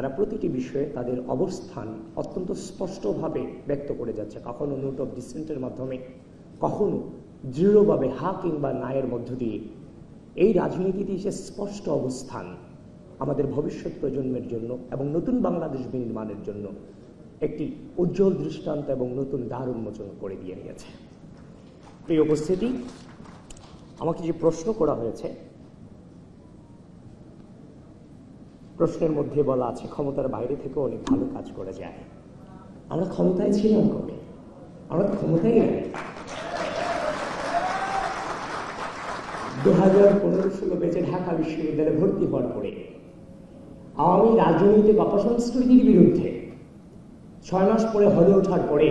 তারা প্রতিটি বিষয়ে তাদের অবস্থান অত্যন্ত স্পষ্টভাবে ব্যক্ত করে যাচ্ছে, কখনো নোট অফ ডিসেন্টের মাধ্যমে, কখনো দৃঢ়ভাবে হা কিংবা নায়ের মধ্য দিয়ে। এই রাজনীতিতে সে স্পষ্ট অবস্থান আমাদের ভবিষ্যৎ প্রজন্মের জন্য এবং নতুন বাংলাদেশ বিনির্মাণের জন্য একটি উজ্জ্বল দৃষ্টান্ত এবং নতুন দ্বার উন্মোচন করে দিয়ে নিয়েছে। প্রিয় উপস্থিতি, আমাকে যে প্রশ্ন করা হয়েছে, প্রশ্নের মধ্যে বলা আছে ক্ষমতার বাইরে থেকে অনেক ভালো কাজ করা যায়। আমরা ক্ষমতায় ছিলাম কবে? আমরা ক্ষমতায় নেই। 2015-16 ব্যাচে ঢাকা বিশ্ববিদ্যালয়ে ভর্তি হওয়ার পরে আওয়ামী রাজনৈতিক অপসংস্কৃতির বিরুদ্ধে 6 মাস পরে হলে ওঠার পরে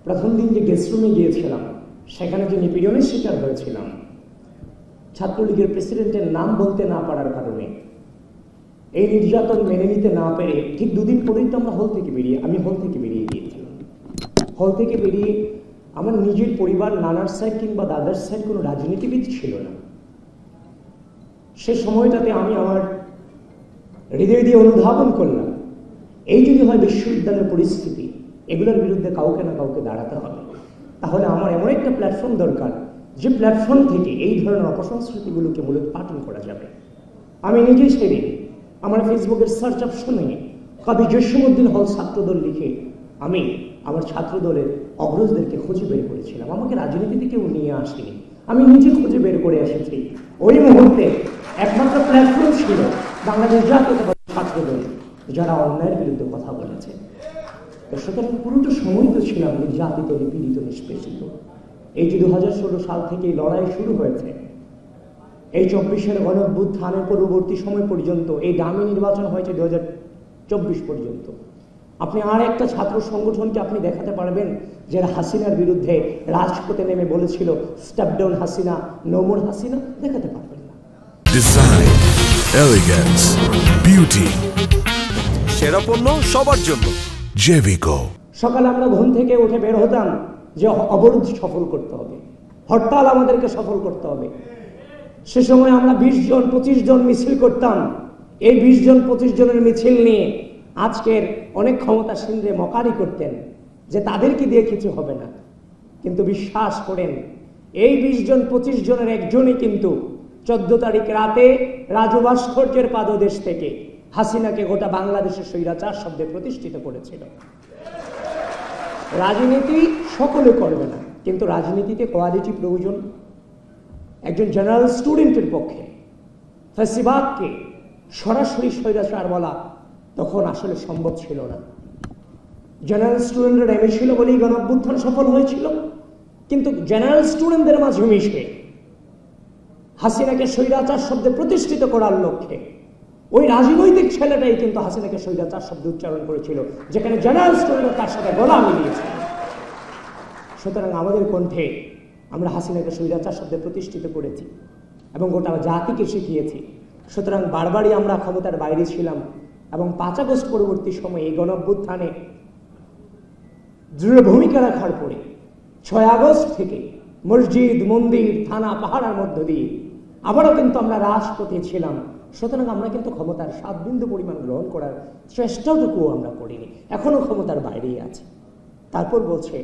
প্রথম দিন যে গেস্টরুমে গিয়েছিলাম, সেখানে যে নিপীড়নের শিকার হয়েছিলাম, ছাত্রলীগের প্রেসিডেন্টের নাম বলতে না পারার কারণে এই নির্যাতন মেনে নিতে না পেরে ঠিক 2 দিন পরেই তো আমরা আমি হল থেকে বেরিয়ে গিয়েছিলাম। হল থেকে বেরিয়ে আমার নিজের পরিবার, নানার সাইড কিংবা দাদার সাইড কোনো রাজনীতিবিদ ছিল না। সে সময়টাতে আমি আমার হৃদয় দিয়ে অনুধাবন করলাম, এই যদি হয় বিশ্ববিদ্যালয়ের পরিস্থিতি, এগুলোর বিরুদ্ধে কাউকে না কাউকে দাঁড়াতে হবে। তাহলে আমার এমন একটা প্ল্যাটফর্ম দরকার, যে প্ল্যাটফর্ম থেকে এই ধরনের অপসংস্কৃতিগুলোকে মূলত পাঠন করা যাবে। আমি নিজেই সেদিন আমার ফেসবুকের সার্চ অপশনে কবি জসীমউদ্দিন হল ছাত্রদল লিখে আমি আমার ছাত্রদলের অগ্রজদেরকে খুঁজে বের করেছিলাম। আমাকে রাজনীতিতে কেউ নিয়ে আসেনি, আমি নিজে খুঁজে বের করে এসেছি। ওই মুহূর্তে একমাত্র প্ল্যাটফর্ম ছিল বাংলাদেশ জাতীয়তাবাদী ছাত্রদল, যারা অন্যায়ের বিরুদ্ধে কথা বলেছে। সুতরাং পুরোটা সময় তো ছিলাম নির্যাতিত, নিপীড়িত, নিষ্পেষিত। এই যে 2016 সাল থেকে লড়াই শুরু হয়েছে, এই 24-এর গণঅভ্যুত্থানের পরবর্তী সময় পর্যন্ত, এই ডামি নির্বাচন হয়েছে 2024 পর্যন্ত, আপনি আর একটা ছাত্র সংগঠনকে আপনি দেখাতে পারবেন যারা হাসিনার বিরুদ্ধে রাজপথে নেমে বলেছিল step down Hasina, no more Hasina? দেখাতে পারবেন না। ডিজাইন, এলিগেন্স, বিউটি, সেরা পণ্য সবার জন্য জেভিকো। সকালে আমরা ঘুম থেকে উঠে বের হতাম যে অবরোধ সফল করতে হবে, হরতাল আমাদেরকে সফল করতে হবে। সে সময় আমরা 20 জন 25 জন মিছিল করতাম। এই 20 জন 25 জনের মিছিল নিয়ে আজকের অনেক ক্ষমতাসীনরে মকারি করতেন যে তাদেরকে দিয়ে কিছু হবে না। কিন্তু বিশ্বাস করেন, এই 20 জন 25 জনের একজনই কিন্তু 14 তারিখ রাতে রাজু ভাস্কর্যের পাদদেশ থেকে হাসিনাকে গোটা বাংলাদেশের স্বৈরাচার শব্দে প্রতিষ্ঠিত করেছিল। রাজনীতি সকলে করবে না, কিন্তু রাজনীতিতে কোয়ালিটি প্রয়োজন। একজন জেনারেল স্টুডেন্টের পক্ষে ফ্যাসিবাদকে সরাসরি স্বৈরাচার বলা তখন আসলে সম্ভব ছিল না। জেনারেল স্টুডেন্টরা নেমে ছিল বলেই গণঅভ্যুত্থান সফল হয়েছিল, কিন্তু জেনারেল স্টুডেন্টদের মাঝে মিশে হাসিনাকে স্বৈরাচার শব্দে প্রতিষ্ঠিত করার লক্ষ্যে ওই রাজনৈতিক ছেলেটাই কিন্তু হাসিনাকে স্বৈরাচার শব্দে উচ্চারণ করেছিল, যেখানে জেনারেল স্টুডেন্ট তার সাথে গলা মিলিয়েছিল। সুতরাং আমাদের কণ্ঠে আমরা হাসিনাকে স্বৈরাচার শব্দে প্রতিষ্ঠিত করেছি এবং গোটা জাতিকে শিখিয়েছি। সুতরাং বারবারই আমরা ক্ষমতার বাইরে ছিলাম এবং 5 আগস্ট পরবর্তী সময়ে এই গণঅভ্যুত্থানে দৃঢ় ভূমিকা রাখার পরে 6 আগস্ট থেকে মসজিদ, মন্দির, থানা, পাহাড়ের মধ্য দিয়ে আবারও কিন্তু আমরা রাজপথে ছিলাম। সুতরাং আমরা কিন্তু ক্ষমতার 7 বিন্দু পরিমাণ গ্রহণ করার চেষ্টাটুকুও আমরা করিনি, এখনো ক্ষমতার বাইরেই আছে। তারপর বলছে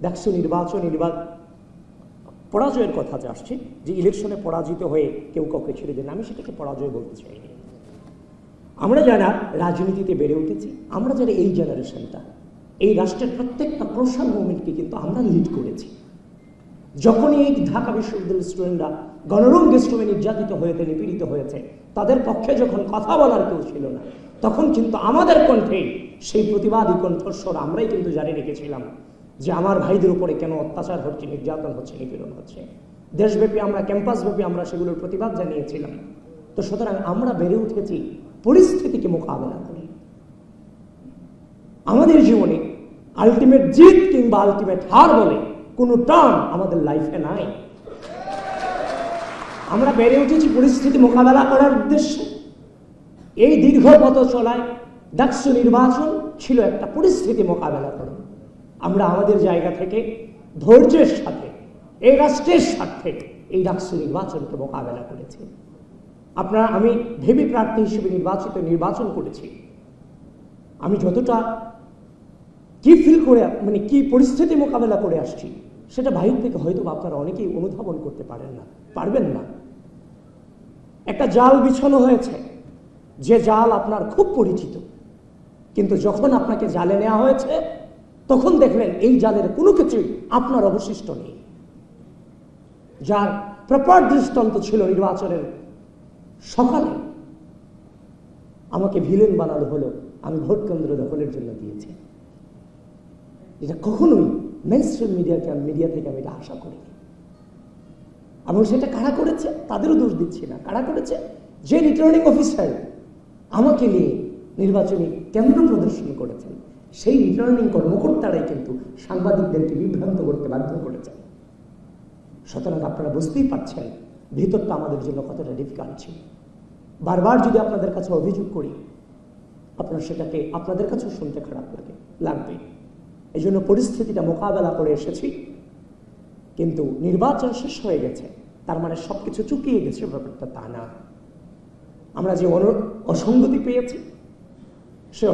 দেখছো নির্বাচন পরাজয়ের কথা যে আসছে, যে ইলেকশনে পরাজিত হয়ে কেউ কাউকে ছেড়ে দেন, আমি সেটাকে পরাজয় বলতে চাইনি। আমরা যারা রাজনীতিতে বেড়ে উঠেছি, আমরা যারা এই জেনারেশনটা, এই রাষ্ট্রের প্রত্যেকটা ক্রুশাল মুভমেন্টকে কিন্তু আমরা লিড করেছি। যখনই এই ঢাকা বিশ্ববিদ্যালয়ের স্টুডেন্টরা গণরুম গেস্টরুমে নির্যাতিত হয়েছে, নিপীড়িত হয়েছে, তাদের পক্ষে যখন কথা বলার কেউ ছিল না, তখন কিন্তু আমাদের কণ্ঠে সেই প্রতিবাদী কণ্ঠস্বর আমরাই কিন্তু জারি রেখেছিলাম যে আমার ভাইদের উপরে কেন অত্যাচার হচ্ছে, নির্যাতন হচ্ছে, নিপীড়ন হচ্ছে। দেশব্যাপী আমরা, ক্যাম্পাসব্যাপী আমরা সেগুলোর প্রতিবাদ জানিয়েছিলাম। তো সুতরাং আমরা বেড়ে উঠেছি পরিস্থিতিকে মোকাবেলা করি। আমাদের জীবনে আলটিমেট জিত কিংবা আলটিমেট হার বলে কোনো টার্ম আমাদের লাইফে নাই। আমরা বেড়ে উঠেছি পরিস্থিতি মোকাবেলা করার উদ্দেশ্যে। এই দীর্ঘ পথ চলায় ডাকসু নির্বাচন ছিল একটা পরিস্থিতি মোকাবেলা করা। আমরা আমাদের জায়গা থেকে ধৈর্যের সাথে এই রাষ্ট্রের স্বার্থে এই ডাকসু নির্বাচনকে মোকাবেলা করেছি। আমি ভেবি প্রার্থী হিসেবে নির্বাচন করেছি। আমি যতটা কি ফিল করে, মানে কি পরিস্থিতি মোকাবেলা করে আসছি, সেটা বাহির থেকে হয়তো আপনারা অনেকেই অনুধাবন করতে পারবেন না। একটা জাল বিছানো হয়েছে, যে জাল আপনার খুব পরিচিত, কিন্তু যখন আপনাকে জালে নেওয়া হয়েছে তখন দেখলেন এই জালের কোনো কিছুই আপনার অবশিষ্ট নেই। যার প্রপার দৃষ্টান্ত ছিল নির্বাচনের সকালে আমাকে ভিলেন বানানো হলো, আমি ভোট কেন্দ্র দখলের জন্য দিয়েছি। এটা কখনোই মেইনস্ট্রিম মিডিয়া থেকে আমি এটা আশা করিনি। এবং সেটা কারা করেছে তাদেরও দোষ দিচ্ছি না। কারা করেছে? যে রিটার্নিং অফিসার আমাকে নিয়ে নির্বাচনী কেন্দ্র প্রদর্শন করেছেন, সেই রিটার্নিং কর্মকর্তারাই কিন্তু সাংবাদিকদেরকে বিভ্রান্ত করতে বাধ্য করেছেন। সুতরাং আপনারা বুঝতেই পারছেন ভিতরটা আমাদের জন্য কতটা ডিফিকাল্ট ছিল। বারবার যদি আপনাদের কাছে অভিযোগ করি, আপনারা সেটাকে আপনাদের কাছেও শুনতে খারাপ লাগবে। এই জন্য পরিস্থিতিটা মোকাবেলা করে এসেছি। কিন্তু নির্বাচন শেষ হয়ে গেছে, তার মানে সবকিছু চুকিয়ে গেছে, ব্যাপারটা তা না। আমরা যে অসঙ্গতি পেয়েছি, সে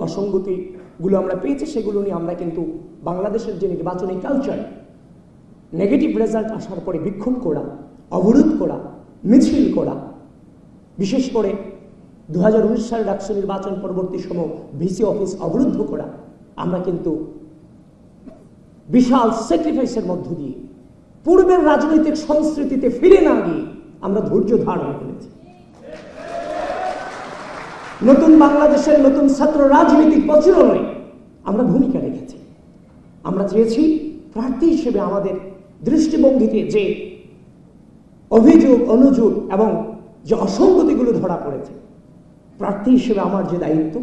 অসঙ্গতিগুলো আমরা পেয়েছি, সেগুলো নিয়ে আমরা কিন্তু বাংলাদেশের যে নির্বাচনী কালচার, নেগেটিভ রেজাল্ট আসার পরে বিক্ষোভ করা, অবরোধ করা, মিছিল করা, বিশেষ করে 2019 সালের ডাকসু নির্বাচন পরবর্তী সময় ভিসি অফিস অবরুদ্ধ করা, আমরা কিন্তু বিশাল স্যাক্রিফাইসের মধ্য দিয়ে পূর্বের রাজনৈতিক সংস্কৃতিতে ফিরে না গিয়ে আমরা ধৈর্য ধারণ করেছি। নতুন বাংলাদেশের নতুন ছাত্র রাজনৈতিক প্রচলনে আমরা ভূমিকা রেখেছি। আমরা চেয়েছি প্রার্থী হিসেবে আমাদের দৃষ্টিভঙ্গিতে যে অভিযোগ, অনুযোগ এবং যে অসঙ্গতিগুলো ধরা পড়েছে, প্রার্থী হিসেবে আমার যে দায়িত্ব,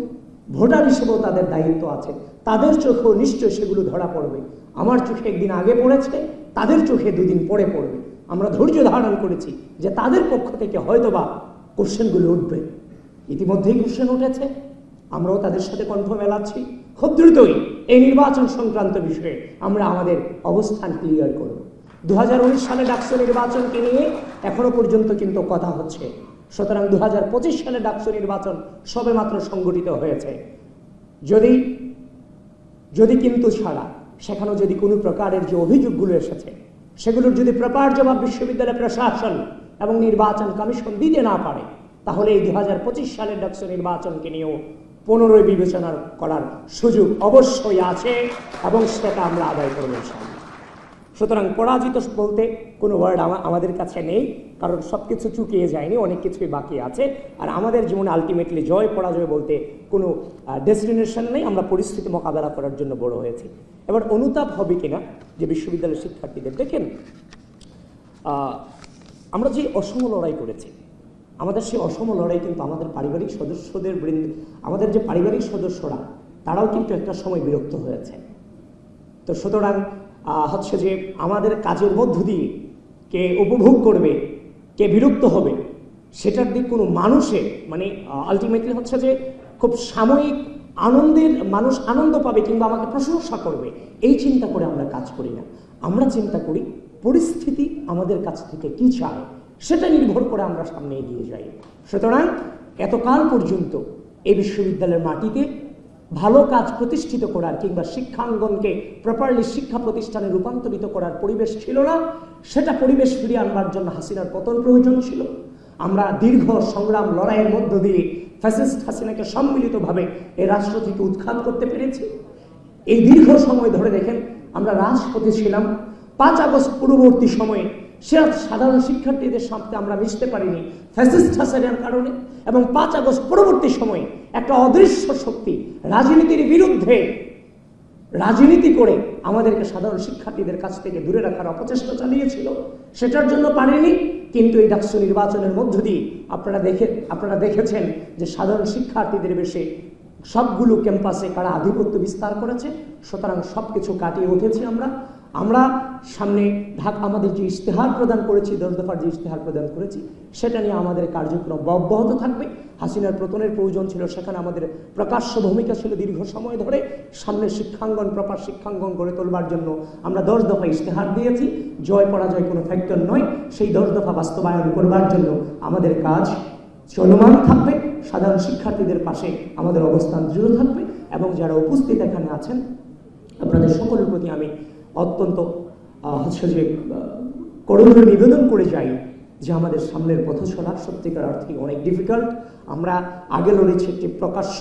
ভোটার হিসেবেও তাদের দায়িত্ব আছে, তাদের চোখেও নিশ্চয় সেগুলো ধরা পড়বে। আমার চোখে একদিন আগে পড়েছে, তাদের চোখে দুদিন পরে পড়বে। আমরা ধৈর্য ধারণ করেছি যে তাদের পক্ষ থেকে হয়তোবা কোশ্চেনগুলো উঠবে। ইতিমধ্যেই কোশ্চেন উঠেছে, আমরাও তাদের সাথে কণ্ঠ মেলাচ্ছি। খুব দ্রুতই এই নির্বাচন সংক্রান্ত বিষয়ে আমরা আমাদের অবস্থান ক্লিয়ার করব। 2019 সালে ডাকসু নির্বাচনকে নিয়ে এখনো পর্যন্ত কিন্তু কথা হচ্ছে। সুতরাং 2025 সালে ডাকসু নির্বাচন সবেমাত্র সংগঠিত হয়েছে। যদি কিন্তু ছাড়া সেখানেও যদি কোনো প্রকারের যে অভিযোগগুলো এসেছে, সেগুলোর যদি প্রপার জবাব বিশ্ববিদ্যালয় প্রশাসন এবং নির্বাচন কমিশন দিতে না পারে, তাহলে এই 2025 সালের ডাকসু নির্বাচনকে নিয়েও পুনরায় বিবেচনা করার সুযোগ অবশ্যই আছে এবং সেটা আমরা আদায় করব ইনশাআল্লাহ। সুতরাং পরাজিত বলতে কোনো ওয়ার্ড আমাদের কাছে নেই, কারণ সব কিছু চুকিয়ে যায়নি, অনেক কিছুই বাকি আছে। আর আমাদের জীবনে আলটিমেটলি জয় পরাজয় বলতে কোনো ডেস্টিনেশন নেই। আমরা পরিস্থিতি মোকাবেলা করার জন্য বড় হয়েছি। এবার অনুতাপ হবে কিনা যে বিশ্ববিদ্যালয়ের শিক্ষার্থীদের, দেখেন আমরা যে অসম লড়াই করেছি, আমাদের সেই অসম লড়াই কিন্তু আমাদের পারিবারিক আমাদের যে পারিবারিক সদস্যরা, তারাও কিন্তু একটা সময় বিরক্ত হয়েছে। তো সুতরাং হচ্ছে যে আমাদের কাজের মধ্য দিয়ে কে উপভোগ করবে, কে বিরক্ত হবে, সেটার দিক কোনো মানুষের মানে আলটিমেটলি হচ্ছে যে খুব সাময়িক আনন্দের মানুষ আনন্দ পাবে কিংবা আমাকে প্রশংসা করবে, এই চিন্তা করে আমরা কাজ করি না। আমরা চিন্তা করি পরিস্থিতি আমাদের কাছ থেকে কি চায়, সেটা নির্ভর করে আমরা সামনে এগিয়ে যাই। সুতরাং এতকাল পর্যন্ত এই বিশ্ববিদ্যালয়ের মাটিতে ভালো কাজ প্রতিষ্ঠিত করার কিংবা শিক্ষাঙ্গনকে প্রপারলি শিক্ষা প্রতিষ্ঠানে রূপান্তরিত করার পরিবেশ ছিল না। সেটা পরিবেশ ফিরিয়ে আনবার জন্য হাসিনার পতন প্রয়োজন ছিল। আমরা দীর্ঘ সংগ্রাম লড়াইয়ের মধ্য দিয়ে ফ্যাসিস্ট হাসিনাকে সম্মিলিতভাবে এই রাষ্ট্র থেকে উৎখাত করতে পেরেছি। এই দীর্ঘ সময় ধরে দেখেন আমরা রাজপথে ছিলাম। 5 আগস্ট পূর্ববর্তী সময়ে সাধারণ শিক্ষার্থীদের সাথে আমরা মিশতে পারিনি ফ্যাসিস্ট হাসিনার কারণে, এবং 5 আগস্ট পরবর্তী সময়ে একটা অদৃশ্য শক্তি রাজনীতির বিরুদ্ধে রাজনীতি করে আমাদেরকে সাধারণ শিক্ষার্থীদের কাছ থেকে দূরে রাখার অপচেষ্টা চালিয়েছিল। সেটার জন্য পারেনি। কিন্তু এই ডাকসু নির্বাচনের মধ্য দিয়ে আপনারা দেখেছেন যে সাধারণ শিক্ষার্থীদের বেশে সবগুলো ক্যাম্পাসে কারা আধিপত্য বিস্তার করেছে। সুতরাং সবকিছু কাটিয়ে উঠেছি আমরা সামনে আমাদের যে ইশতেহার প্রদান করেছি, 10 দফার যে ইশতেহার প্রদান করেছি, সেটা নিয়ে আমাদের কার্যক্রম অব্যাহত থাকবে। হাসিনার পতনের প্রয়োজন ছিল, সেখানে আমাদের প্রকাশ্য ভূমিকা ছিল দীর্ঘ সময় ধরে। সামনে শিক্ষাঙ্গন প্রপার শিক্ষাঙ্গন গড়ে তোলবার জন্য আমরা 10 দফা ইশতেহার দিয়েছি। জয় পরাজয় কোনো ফ্যাক্টর নয়। সেই 10 দফা বাস্তবায়ন করবার জন্য আমাদের কাজ চলমান থাকবে। সাধারণ শিক্ষার্থীদের পাশে আমাদের অবস্থান দৃঢ় থাকবে এবং যারা উপস্থিত এখানে আছেন আপনাদের সকলের প্রতি আমি অত্যন্ত করুণার নিবেদন করে যাই যে আমাদের সামনের পথ চলা সত্যিকার অর্থে অনেক ডিফিকাল্ট। আমরা আগে লড়েছি একটি প্রকাশ্য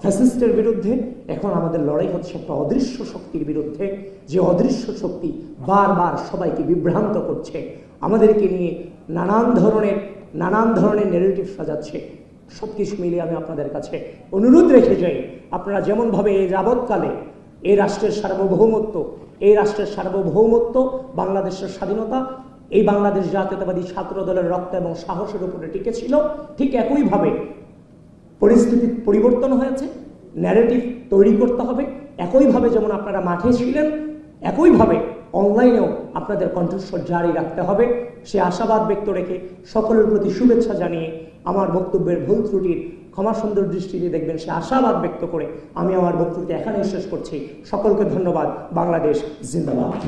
ফ্যাসিস্টের বিরুদ্ধে, এখন আমাদের লড়াই হচ্ছে একটা অদৃশ্য শক্তির বিরুদ্ধে, যে অদৃশ্য শক্তি বারবার সবাইকে বিভ্রান্ত করছে, আমাদেরকে নিয়ে নানান ধরনের নেগেটিভ সাজাচ্ছে। সব কিছু মিলিয়ে আমি আপনাদের কাছে অনুরোধ রেখে যাই, আপনারা যেমনভাবে এই যাবৎকালে এই রাষ্ট্রের সার্বভৌমত্ব, বাংলাদেশের স্বাধীনতা, এই বাংলাদেশ জাতীয়তাবাদী ছাত্র দলের রক্ত এবং সাহসের উপরে টিকে ছিল, ঠিক একইভাবে পরিস্থিতির পরিবর্তন হয়েছে, ন্যারেটিভ তৈরি করতে হবে। একইভাবে যেমন আপনারা মাঠে ছিলেন, একইভাবে অনলাইনেও আপনাদের কণ্ঠস্বর জারি রাখতে হবে। সে আশাবাদ ব্যক্ত রেখে সকলের প্রতি শুভেচ্ছা জানিয়ে আমার বক্তব্যের ভুল ত্রুটির ক্ষমা সুন্দর দৃষ্টিতে দেখবেন সে আশাবাদ ব্যক্ত করে আমি আমার বক্তব্য এখানেই শেষ করছি। সকলকে ধন্যবাদ। বাংলাদেশ জিন্দাবাদ।